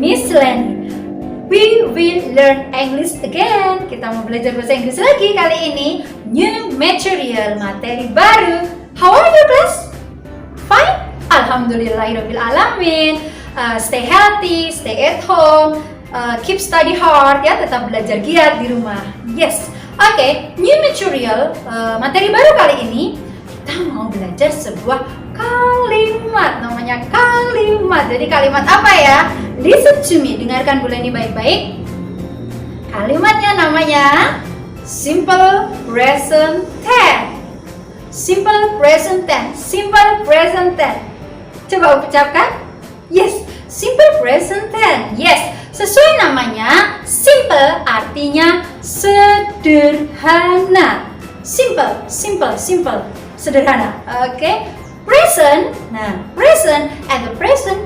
Miss Leni. We will learn English again. Kita mau belajar bahasa Inggris lagi kali ini. New material, materi baru. How are you class? Fine? Alhamdulillahirabbil alamin. Stay healthy, stay at home, keep study hard ya, tetap belajar giat di rumah. Yes. Oke, new material, materi baru kali ini kita mau belajar sebuah kalimat, namanya kalimat. Jadi kalimat apa ya? Listen to me, dengarkan Bu Leni baik-baik. Kalimatnya namanya simple present tense. Simple present tense, simple present tense. Coba ucapkan. Yes, simple present tense. Yes, sesuai namanya, simple artinya sederhana. Simple, simple, simple, sederhana. Oke. Present, nah present and the present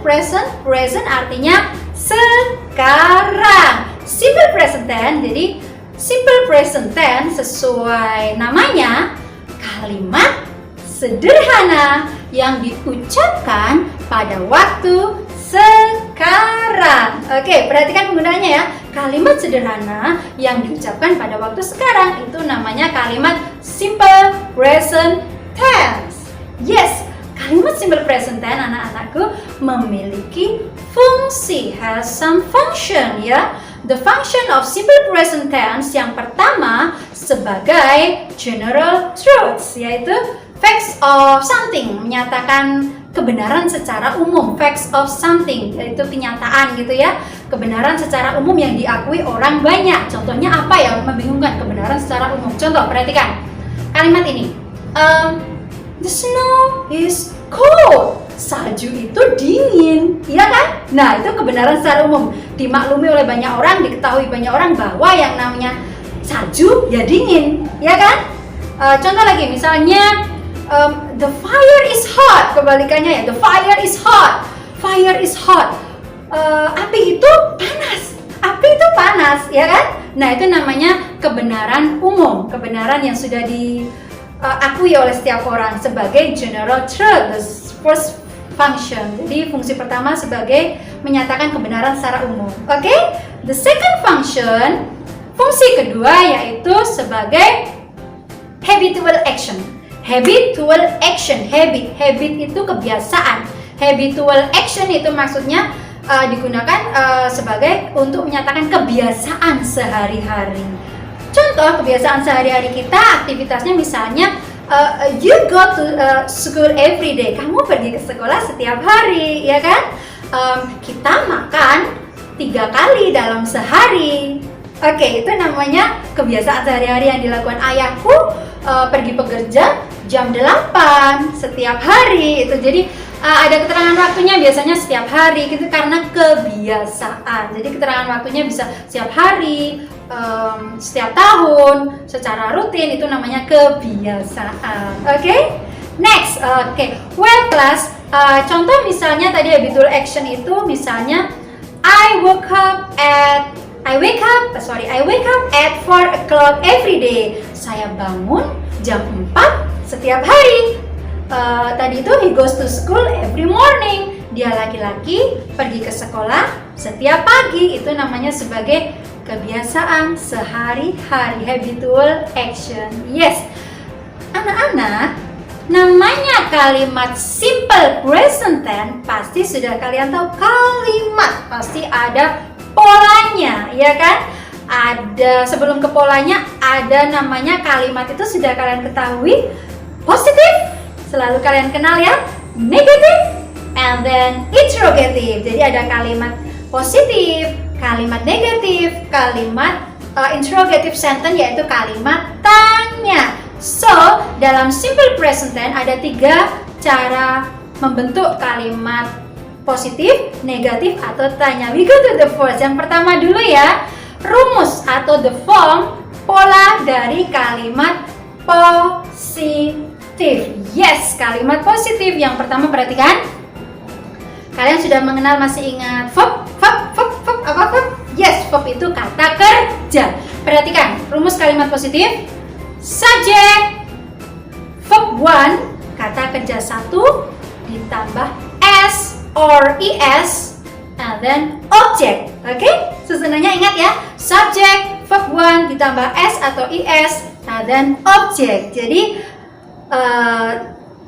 artinya sekarang. Simple present tense, jadi simple present tense sesuai namanya kalimat sederhana yang diucapkan pada waktu sekarang. Oke, perhatikan penggunaannya ya. Kalimat sederhana yang diucapkan pada waktu sekarang itu namanya kalimat simple present tense. Yes, kalimat simple present tense anak-anakku memiliki fungsi, has some function ya. The function of simple present tense yang pertama sebagai general truths, yaitu facts of something, menyatakan kebenaran secara umum. Facts of something, yaitu kenyataan gitu ya, kebenaran secara umum yang diakui orang banyak. Contohnya apa ya, membingungkan, kebenaran secara umum. Contoh, perhatikan kalimat ini. The snow is cold. Salju itu dingin, iya kan? Nah, itu kebenaran secara umum, dimaklumi oleh banyak orang, diketahui banyak orang bahwa yang namanya salju ya dingin, ya kan? Contoh lagi, misalnya the fire is hot, kebalikannya ya, the fire is hot. Fire is hot. Api itu panas. Api itu panas, ya kan? Nah, itu namanya kebenaran umum, kebenaran yang sudah diakui oleh setiap orang sebagai general truth, the first function. Jadi fungsi pertama sebagai menyatakan kebenaran secara umum. Oke? The second function, fungsi kedua yaitu sebagai habitual action. Habitual action, habit itu kebiasaan. Habitual action itu maksudnya digunakan sebagai untuk menyatakan kebiasaan sehari-hari. Contoh kebiasaan sehari-hari kita, aktivitasnya misalnya you go to school every day. Kamu pergi ke sekolah setiap hari, ya kan? Kita makan 3 kali dalam sehari. Oke, itu namanya kebiasaan sehari-hari yang dilakukan ayahku. Pergi bekerja jam 8 setiap hari. Itu jadi ada keterangan waktunya biasanya setiap hari gitu karena kebiasaan. Jadi keterangan waktunya bisa setiap hari, setiap tahun, secara rutin, itu namanya kebiasaan. Oke? Next, oke. Well class, contoh misalnya tadi habitual action itu misalnya I wake up at 4 o'clock every day. Saya bangun jam 4 setiap hari. Tadi itu he goes to school every morning. Dia laki-laki pergi ke sekolah setiap pagi. Itu namanya sebagai kebiasaan sehari-hari, habitual action. Yes, anak-anak, namanya kalimat simple present tense pasti sudah kalian tahu. Kalimat pasti ada polanya, ya kan? Ada sebelum ke polanya ada namanya kalimat itu sudah kalian ketahui. Positif selalu kalian kenal ya. Negatif and then interrogative. Jadi ada kalimat positif, kalimat negatif, kalimat interrogative sentence yaitu kalimat tanya. So, dalam simple present tense ada 3 cara membentuk kalimat positif, negatif, atau tanya. We go to the first. Yang pertama dulu ya, rumus atau the form, pola dari kalimat positif. Yes, kalimat positif. Yang pertama perhatikan. Kalian sudah mengenal, masih ingat verb? Apa verb? Yes, verb itu kata kerja. Perhatikan, rumus kalimat positif. Subject, verb 1, kata kerja 1 ditambah s or es, and and then object. Oke? Susunannya ingat ya. Subject, verb 1 ditambah s atau is, and then object. Jadi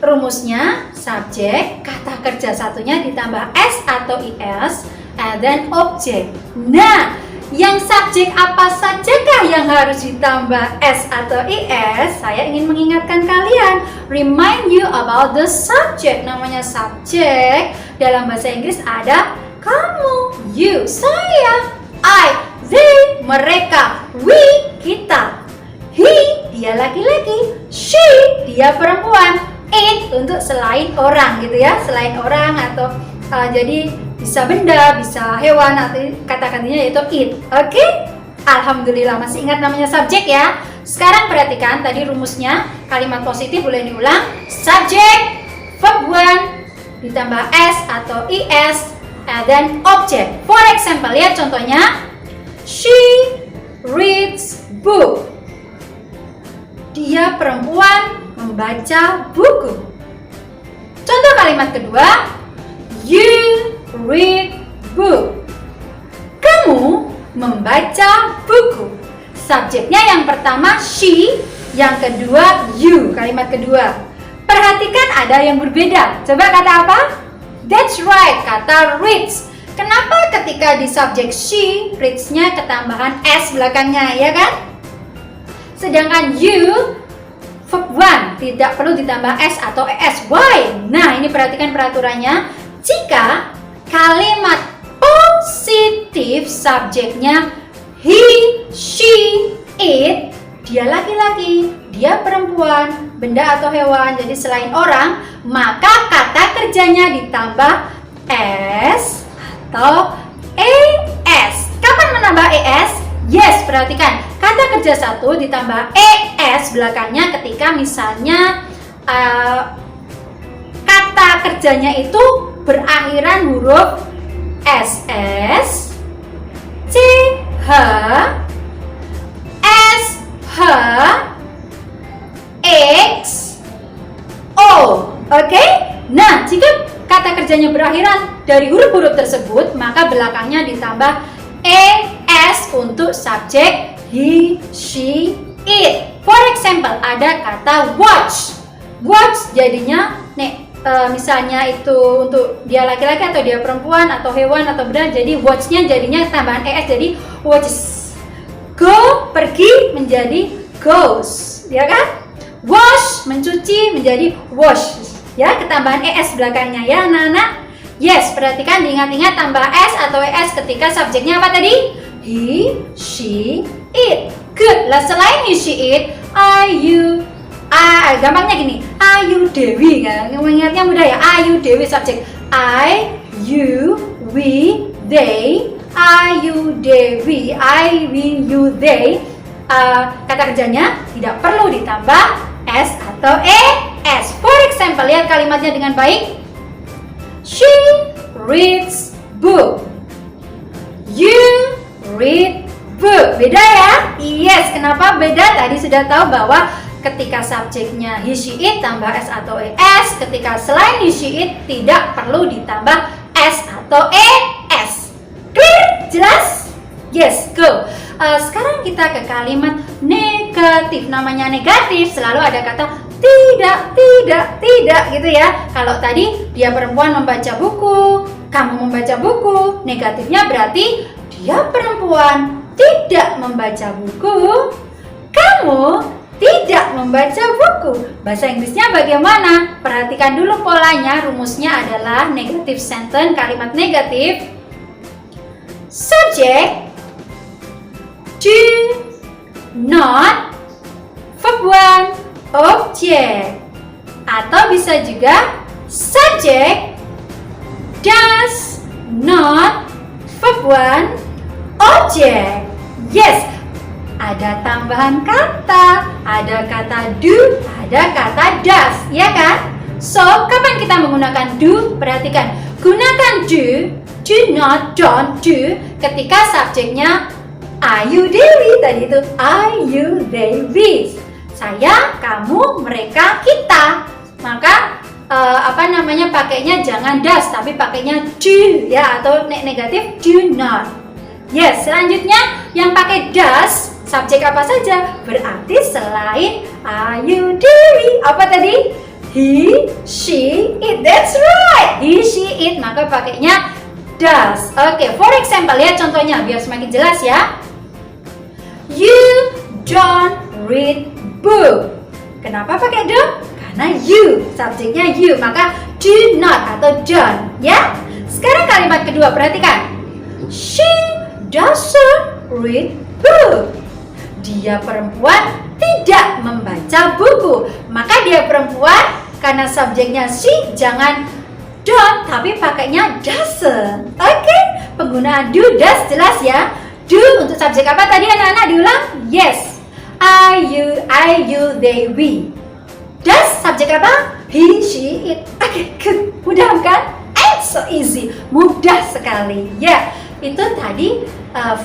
rumusnya subjek, kata kerja satunya ditambah s atau is, and then object. Nah, yang subjek apa sajakah yang harus ditambah s atau is? Saya ingin mengingatkan kalian, remind you about the subject. Namanya subjek dalam bahasa Inggris ada kamu, you, saya, I, they, mereka, we, kita, he, dia laki-laki, she, dia perempuan, it untuk selain orang gitu ya, selain orang atau jadi bisa benda, bisa hewan atau kata-katanya yaitu it. Oke? Alhamdulillah masih ingat namanya subjek ya. Sekarang perhatikan tadi rumusnya, kalimat positif boleh diulang. Subject, verb 1 ditambah s atau is, and then object. For example, lihat contohnya. She reads book. Dia perempuan membaca buku. Contoh kalimat kedua, you read book. Kamu membaca buku. Subjeknya yang pertama she, yang kedua you, kalimat kedua. Perhatikan ada yang berbeda. Coba kata apa? That's right, kata reads. Kenapa ketika di subjek she, reads-nya ketambahan s belakangnya, ya kan? Sedangkan you, verb 1 tidak perlu ditambah s atau es. Why? Nah, ini perhatikan peraturannya. Jika kalimat positif subjeknya he, she, it, dia laki-laki, dia perempuan, benda atau hewan, jadi selain orang, maka kata kerjanya ditambah s atau es. Kapan menambah es? Yes, perhatikan. Kata kerja satu ditambah es belakangnya ketika misalnya kata kerjanya itu berakhiran huruf ss, ch, sh, x, o. Oke? Nah, jika kata kerjanya berakhiran dari huruf-huruf tersebut, maka belakangnya ditambah es untuk subjek he, she, it. For example, ada kata watch. Watch jadinya misalnya itu untuk dia laki-laki atau dia perempuan atau hewan atau benda, jadi watch-nya jadinya tambahan es jadi watches. Go, pergi menjadi goes, ya kan? Wash, mencuci menjadi wash. Ya, ketambahan es belakangnya ya anak-anak. Yes, perhatikan diingat-ingat tambah s atau es ketika subjeknya apa tadi? He, she, it. Good. Lah selain he, she, it, gampangnya gini. I, you, Dewi kan. Mengingatnya mudah ya. I, you, Dewi subjek. I, you, we, they. I, you, Dewi. I, we, you, they. Kata kerjanya tidak perlu ditambah s atau es. For example, lihat kalimatnya dengan baik. She reads book. You read book. Beda ya? Yes, kenapa beda? Tadi sudah tahu bahwa ketika subjeknya he, she, it tambah s atau es. Ketika selain he, she, it tidak perlu ditambah s atau es. Clear? Jelas? Yes, go. Sekarang kita ke kalimat negatif. Namanya negatif selalu ada kata tidak gitu ya. Kalau tadi dia perempuan membaca buku, kamu membaca buku, negatifnya berarti dia perempuan tidak membaca buku, kamu tidak membaca buku. Bahasa Inggrisnya bagaimana? Perhatikan dulu polanya. Rumusnya adalah negative sentence, kalimat negatif. Subject, do not, verb 1, object. Atau bisa juga subject, does not, verb 1, object. Yes, ada tambahan kata, ada kata do, ada kata does, ya kan? So, kapan kita menggunakan do? Perhatikan, gunakan do not, don't do ketika subjeknya I, you, Dewi. Tadi itu I, you, they, we. Saya, kamu, mereka, kita. Maka pakainya jangan does tapi pakainya do ya, atau negatif do not. Yes, selanjutnya yang pakai does subjek apa saja? Berarti selain are, you, do, we, apa tadi? He, she, it. That's right. He, she, it. Maka pakainya does. Oke, for example ya, contohnya biar semakin jelas ya. You don't read book. Kenapa pakai don't? Karena you, subjeknya you. Maka do not atau don't ya. Sekarang kalimat kedua, perhatikan. She doesn't read book. Dia perempuan tidak membaca buku. Maka dia perempuan karena subjeknya she, jangan don't tapi pakainya doesn't. Oke, penggunaan do, does jelas ya. Do untuk subjek apa tadi anak-anak, diulang? Yes. I, you, they, we. Does subjek apa? He, she, it. Oke, good. Mudah kan? It's so easy. Mudah sekali. Ya, itu tadi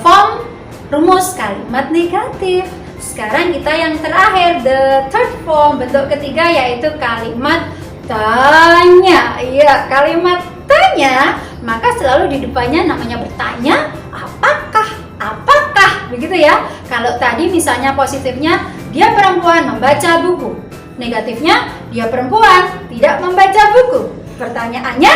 form rumus kalimat negatif. Sekarang kita yang terakhir, the third form, bentuk ketiga, yaitu kalimat tanya. Iya, kalimat tanya, maka selalu di depannya namanya bertanya, apakah, begitu ya. Kalau tadi misalnya positifnya, dia perempuan membaca buku. Negatifnya, dia perempuan tidak membaca buku. Pertanyaannya,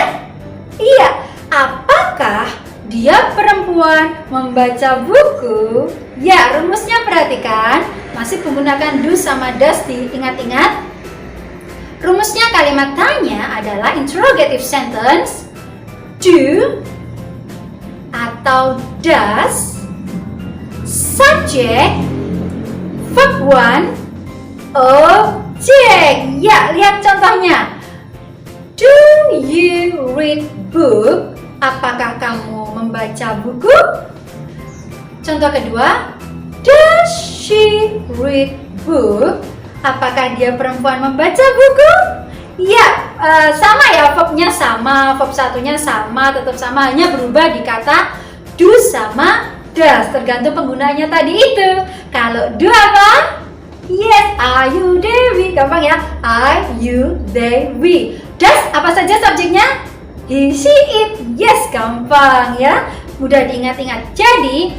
iya, apakah dia perempuan membaca buku? Ya, rumusnya perhatikan. Masih menggunakan do sama does, diingat-ingat. Rumusnya kalimat tanya adalah interrogative sentence. Do atau does, subject, verb 1, object. Ya, lihat contohnya. Do you read book? Apakah kamu membaca buku? Contoh kedua, does she read book? Apakah dia perempuan membaca buku? Ya, sama ya, verbnya sama, verb satunya sama, tetap sama, hanya berubah di kata do sama does, tergantung penggunaannya tadi itu. Kalau do apa? Yes, are, you, they, we. Gampang ya, I, you, they, we. Does apa saja subjeknya? He, she, it. Yes, gampang ya, mudah diingat-ingat. Jadi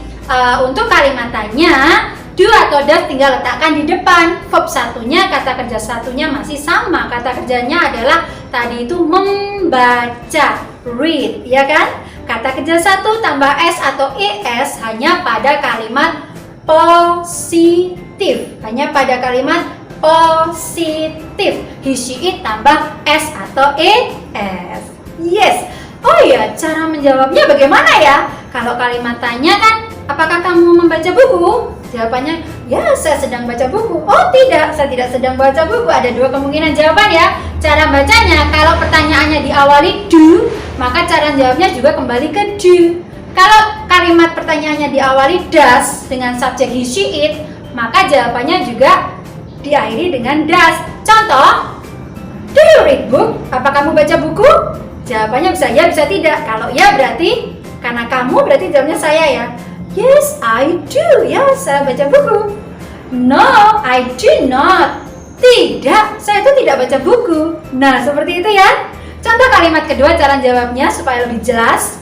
untuk kalimat tanya, do atau does tinggal letakkan di depan. Verb satunya, kata kerja satunya masih sama. Kata kerjanya adalah tadi itu membaca, read, ya kan? Kata kerja satu tambah s atau es hanya pada kalimat positif. Hanya pada kalimat positif. He, she, it tambah s atau es. Yes. Oh iya, cara menjawabnya bagaimana ya? Kalau kalimat tanya kan, apakah kamu membaca buku? Jawabannya, ya saya sedang baca buku. Oh tidak, saya tidak sedang baca buku. Ada dua kemungkinan jawaban ya. Cara bacanya, kalau pertanyaannya diawali do, maka cara jawabnya juga kembali ke do. Kalau kalimat pertanyaannya diawali does dengan subjek he, she, it, maka jawabannya juga diakhiri dengan does. Contoh, do you read book? Apa kamu baca buku? Jawabannya bisa ya, bisa tidak. Kalau ya berarti, karena kamu berarti jawabnya saya ya. Yes, I do. Ya, saya baca buku. No, I do not. Tidak, saya itu tidak baca buku. Nah, seperti itu ya. Contoh kalimat kedua, cara jawabnya supaya lebih jelas.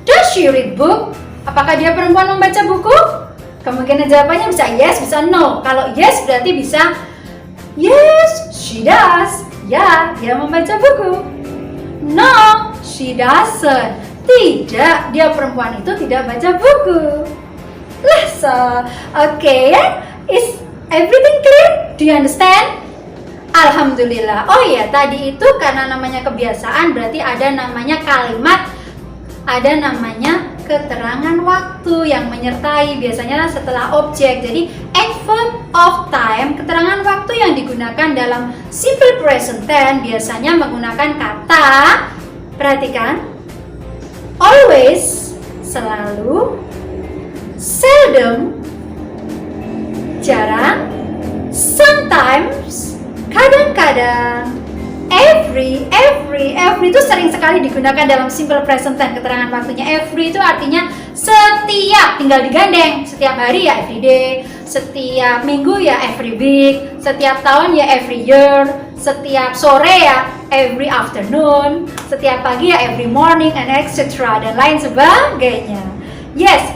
Does she read book? Apakah dia perempuan membaca buku? Kemungkinan jawabannya bisa yes, bisa no. Kalau yes berarti bisa yes, she does. Ya, dia membaca buku. No, she doesn't. Tidak, dia perempuan itu tidak baca buku. Lah, so, okay ya. Is everything clear? Do you understand? Alhamdulillah. Oh iya, tadi itu karena namanya kebiasaan, berarti ada namanya kalimat, ada namanya keterangan waktu yang menyertai, biasanya setelah objek. Jadi adverb of time, keterangan waktu yang digunakan dalam simple present tense biasanya menggunakan kata, perhatikan, always, selalu, seldom, jarang, sometimes, kadang-kadang, every itu sering sekali digunakan dalam simple present tense. Keterangan waktunya every itu artinya setiap, tinggal digandeng. Setiap hari ya every day, setiap minggu ya every week, setiap tahun ya every year, setiap sore ya every afternoon, setiap pagi ya every morning, and etc. dan lain sebagainya. Yes,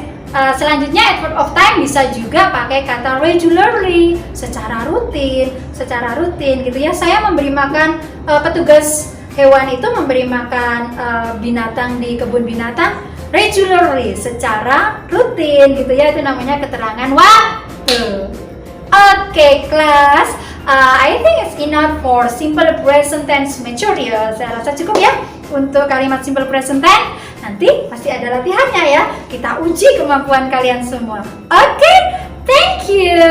selanjutnya at word of time bisa juga pakai kata regularly, secara rutin gitu ya. Saya memberi makan petugas hewan itu memberi makan binatang di kebun binatang regularly, secara rutin gitu ya. Itu namanya keterangan waktu. Oke, kelas. I think it's enough for simple present tense material. Saya rasa cukup ya untuk kalimat simple present tense. Nanti pasti ada latihannya ya. Kita uji kemampuan kalian semua. Oke, thank you.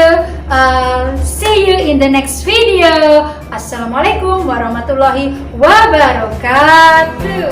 See you in the next video. Assalamualaikum warahmatullahi wabarakatuh.